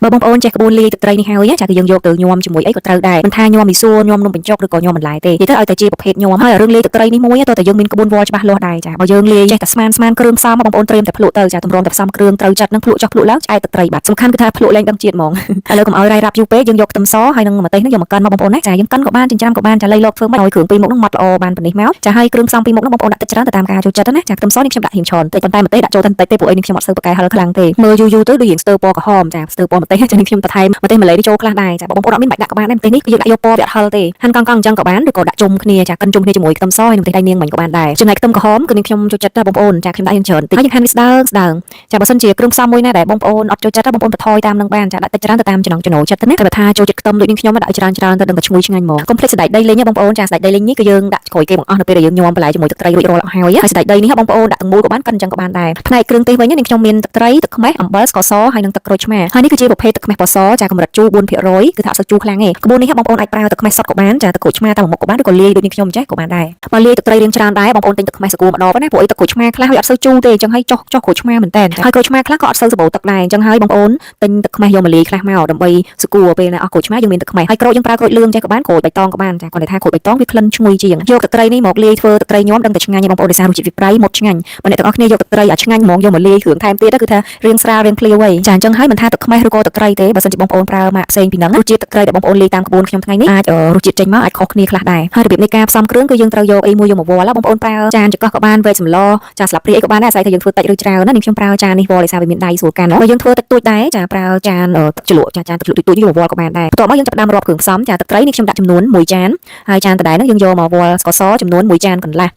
បើបងប្អូនចេះក្បួនលាយទឹកត្រីនេះហើយចាគឺយើងយកទៅញោមជាមួយអីក៏ត្រូវដែរមិនថាញោមមីសួរញោមនំបញ្ចុកឬក៏ញោមបន្លែទេនិយាយទៅឲ្យតែជាប្រភេទញោមហើយរឿងលាយទឹកត្រីនេះមួយតើតើយើងមានក្បួនវល់ច្បាស់លាស់ដែរចាបើយើងលាយចេះតែស្មានគ្រឿងផ្សំបងប្អូនត្រៀមតែភ្លក់ទៅចាតម្រាំតែផ្សំគ្រឿងត្រូវចិត្តនឹងភ្លក់ចុះភ្លក់ឡើងឆ្អែតទឹកត្រីបាត់សំខាន់គឺថាភ្លក់លែងដឹងជាតិហ្មងឥឡូវកុំឲ្យរាយរាប់យូរពេកយើងយកខ្ទឹមសហើយនឹងម្ទេសនេះយកមកកិនមកបងប្អូនណាចាយើងកិនក៏បានចិញ្ច្រាំក៏បានចាលៃលកធ្វើមិនឲ្យគ្រឿងពីរមុខនោះម៉ត់ល្អបានប៉ុណ្នេះមកចាហើយគ្រឿងផ្សំពីរមុខនោះបងប្អូនដាក់ទឹកច្រើនទៅតាមការចូលចិត្តណាចាខ្ទឹមសនេះខ្ញុំដាក់ហ៊ីងឆនតិចប៉ុន្តែម្ទេសដាក់ចូលតែបន្តិចទេពួកអីនេះខ្ញុំអត់សូវប្រកែហឹលខ្លាំងទេមើលយូរទៅដូចរៀងស្ទើរពណ៌ក្រហមចាស្ទើរពណ៌ម្ទេសចានេះខ្ញុំបន្ថែមម្ទេសម្លេនេះចូលខ្លះដែរចាបងប្អូនអត់មានបាច់ដាក់ក៏បានដែរម្ទេសនេះគឺយើងដាក់យកពណ៌វាអត់ហឹលទេហាន់កង់អញ្ចឹងក៏បានឬក៏ដាក់ជុំគ្នាចាកិនជុំគ្នាជាមួយខ្ទឹមសហើយនឹងម្ទេសដៃនាងមិញក៏បានដែរចំណែកខ្ទឹមក្រហមគឺនាងខ្ញុំចូលចិត្តដែរបងប្អូនចាខ្ញុំដាក់យ៉ាងច្រើនតិចហើយយើងហាន់វាស្ដើងចាបើសិនជាគ្រឿងផ្សំមួយណាដែលបងប្អូនអត់ចូលចិត្តបងប្អូនបន្ថយតាមនឹងបានចាដាក់តិចច្រើនទៅតាមចំណង់ចំណូលចិត្តទៅណាតែបើថាចូលចិត្តខ្ទឹមដូចនាងខ្ញុំដាក់ច្រើនទៅដឹងតែឈ្ងុយឆ្ងាញ់ហ្មងកុំភ្លេចសណ្តែកដីលីងបងប្អូនចាសណ្តែកដីលីងនេះគឺយើងដាក់ក្រោយគេបង្អស់នៅពេលដែលយើងញោមបន្លែជាមួយទឹកត្រីរួចរាល់អស់ហើយសណ្តែកដីនេះបងប្អូនដាក់ទាំងមូលក៏បានកិនអញ្ចឹងក៏បានដែរផ្នែកគ្រឿងទេសវិញនាងខ្ញុំមានទឹកត្រីទឹកខ្មេះអំបិលស្ករសហើយនិងទឹកក្រូចឆ្មាហើយនេះគឺជាប្រភេទទឹកខ្មេះពណ៌សចាកម្រិតជូរ 4% គឺថាអត់សូវជូរខ្លាំងទេក្បួននេះបងប្អូនអាចប្រើទឹកខ្មេះសុទ្ធក៏បានចាទឹកក្រូចឆ្មាតាមមុខក៏បានឬក៏លាយដូចនាងខ្ញុំចេះក៏បានដែរបើលាយទឹកត្រីរៀងច្រើនដែរបងប្អូនទិញទឹកខ្មេះសគួរម្ដងណាព្រោះអីទឹកក្រូចឆ្មាខ្លះវាអត់សូវជូរទេអញ្ចឹងហើយចុះក្រូចឆ្មាមែនតើហើយក្រូចឆ្មាខ្លះក៏អត់សូវសម្បូរទឹកដែរអញ្ចឹងហើយបងប្អូនទិញទឹកខ្មេះយកមកលាយខ្លះមកដើម្បីសគួរពេលណាអស់ក្រូចឆ្មាយើងមានទឹកខ្មេះហើយក្រូចយើងប្រើក្រូចលឿងចេះក៏បានក្រូចបៃតងក៏បានចាគាត់ថាក្រូចបៃតងវាក្លិនឈ្ងុយជាងយកទឹកត្រីនេះមកលាយធ្វើទឹកត្រីញោមដឹងតែឆ្ងាញ់បងប្អូនដោយសាររសជាតិវាប្រៃមុតឆ្ងាញ់បើអ្នកទាំងអស់គ្នាយកទឹកត្រីអាឆ្ងាញ់ហ្មងយកមកលាយគ្រឿងថែមទៀតគឺថារៀងស្រាលរៀងភ្លាវហើយចាអញ្ចឹងហើយមិនថាទឹកខ្មេះឬក៏ទឹកត្រីទេបើសិនជាបងប្អូនប្រើម៉ាកផ្សេងពីហ្នឹងរសជាតិទឹកត្រីដែលបងប្អូនលាយតាមក្បួនខ្ញុំថ្ងៃនេះអាចរសជាតិចេញមកអាចខុសគ្នាខ្លះដែរហើយរបៀបនៃការផ្សំគ្រឿងគឺយើងត្រូវយកអីមួយយកមកវល់បងប្អូនប្រើចានចង្កឹះក៏បានវែកសម្លចាស្លាបព្រាអីក៏បានដែរអាស្រ័យថាយើងធ្វើតិចឬច្រើនណានេះខ្ញុំប្រើចាននេះវល់ដោយសារវាមានដៃស្រួលកាន់បើយើងធ្វើតិចតួចដែរចាប្រើចានទឹកជ្រលក់ចានទឹកជ្រលក់តិចតួចយកមកវល់ក៏បានដែរបន្ទាប់មកយើងចាប់ផ្ដើមរាប់គ្រឿងផ្សំចាទឹកត្រីនេះខ្ញុំដាក់ចំនួន1ចានហើយចានដដែលហ្នឹងយើងយកមកវល់ស្ករសចំនួន1ចានកន្លះ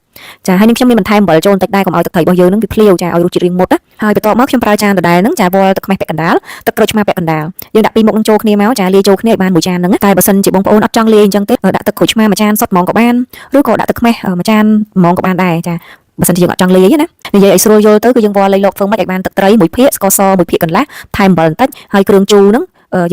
ចាហើយនឹងខ្ញុំមានបន្ថែមអំបិលចូលបន្តិចដែរកុំឲ្យទឹកត្រីរបស់យើងនឹងវាភ្លាវចាឲ្យរសជាតិរៀងមុតណាហើយបន្ទាប់មកខ្ញុំប្រើចានដដែលហ្នឹងចាវល់ទឹកខ្មេះពាក់កណ្ដាលទឹកក្រូចឆ្មាពាក់កណ្ដាលយើងដាក់ពីរមុខនឹងចូលគ្នាមកចាលាយចូលគ្នាឲ្យបានមួយចានហ្នឹងតែបើសិនជាបងប្អូនអត់ចង់លាយអញ្ចឹងទេដាក់ទឹកក្រូចឆ្មាមួយចានសុទ្ធហ្មងក៏បានឬក៏ដាក់ទឹកខ្មេះមួយចានហ្មងក៏បានដែរចាបើសិនជាយើងអត់ចង់លាយណានិយាយឲ្យស្រួលយល់ទៅគឺយើងវល់លៃលកធ្វើម៉េចឲ្យបានទឹកត្រីមួយភាគស្ករសមួយភាគកន្លះថែមអំបិលបន្តិចហើយគ្រឿងជូរហ្នឹង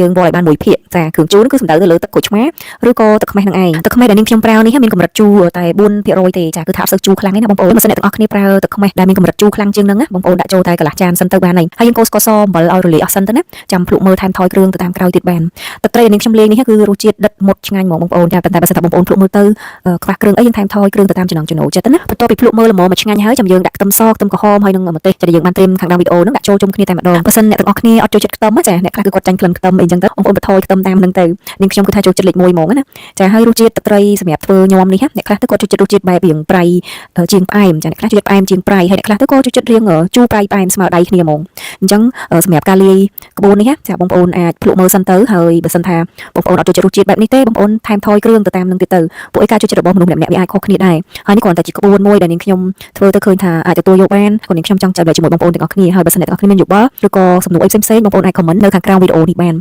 យើងវល់ឲ្យបានមួយភាគចាគ្រឿងជូរគឺសំដៅទៅលើទឹកក្រូចឆ្មាឬក៏ទឹកខ្មេះនឹងឯងទឹកខ្មេះដែលនាងខ្ញុំប្រើនេះមានកម្រិតជូរតែ 4% ទេចាគឺថាអត់សូវជូរខ្លាំងទេណាបងប្អូនបើសិនអ្នកទាំងអស់គ្នាប្រើទឹកខ្មេះដែលមានកម្រិតជូរខ្លាំងជាងហ្នឹងណាបងប្អូនដាក់ចូលតែកន្លះចានសិនទៅបានហើយយើងកូរស្ករសអំបិលឲ្យរលាយអស់សិនទៅណាចាំភ្លក់មើលថែមថយគ្រឿងទៅតាមក្រោយទៀតបានទឹកត្រីដែលនាងខ្ញុំលាយនេះគឺរសជាតិដិតមុតឆ្ងាញ់ហ្មងបងប្អូនចាប៉ុន្តែបើសិនតែបងប្អូនភ្លក់មើលទៅខ្វះគ្រឿងអីយើងថែមថយគ្រឿងទៅតាមចំណង់ចំណូលចិត្តណាបន្ទាប់ពីភ្លក់មើលល្មមមកឆ្ងាញ់ហើយចាំយើងដាក់ខ្ទឹមសខ្ទឹមក្រហមហើយនឹងម្ទេសចាដែលយើងបានត្រៀមខាងដើមវីដេអូហ្នឹងដាក់ចូលជុំគ្នាតែម្ដងបើសិនអ្នកទាំងអស់គ្នាអត់ចូលចិត្តខ្ទឹមចាអ្នកខ្លះគឺគាត់ចាញ់ក្លិនខ្ទឹមអីចឹងទៅបងប្អូនបន្ថយខ្ទឹមតាមហ្នឹងទៅនាងខ្ញុំគឺថាចូលចិត្តលេខ1ហ្មងណាចាហើយរសជាតិទឹកត្រីសម្រាប់ធ្វើញោមនេះអ្នកខ្លះទៅគាត់ចូលចិត្តរសជាតិបែបរៀងប្រៃជាងផ្អែមចាអ្នកខ្លះចូលចិត្តផ្អែមជាងប្រៃហើយអ្នកខ្លះទៅក៏ចូលចិត្តរៀងជូរប្រៃផ្អែមស្មើដៃគ្នាហ្មងអញ្ចឹងសម្រាប់ការលាយក្បួននេះចាបងប្អូនអាចភ្លក់មើលសិនទៅហើយបើសិនថាបងប្អូនអត់ចូលចិត្តរសជាតិបែបនេះទេបងប្អូនថែមថយគ្រឿងទៅតាមនឹងទៀតទៅពួកឯងការចូលចិត្តរបស់មនុស្សម្នាក់ៗវាអាចខុសគ្នាដែរហើយនេះគ្រាន់តែជាក្បួនមួយដែលនាងខ្ញុំធ្វើទៅឃើញថាអាចទទួលយកបានក៏នាងខ្ញុំចង់ចែកជាមួយបងប្អូនទាំងអស់គ្នាហើយបើសិនអ្នកទាំងអស់គ្នាមានយោបល់ឬក៏សំណួរអីផ្សេងៗបងប្អូនអាចខមមិននៅខាងក្រោមវីដេអូនេះបាន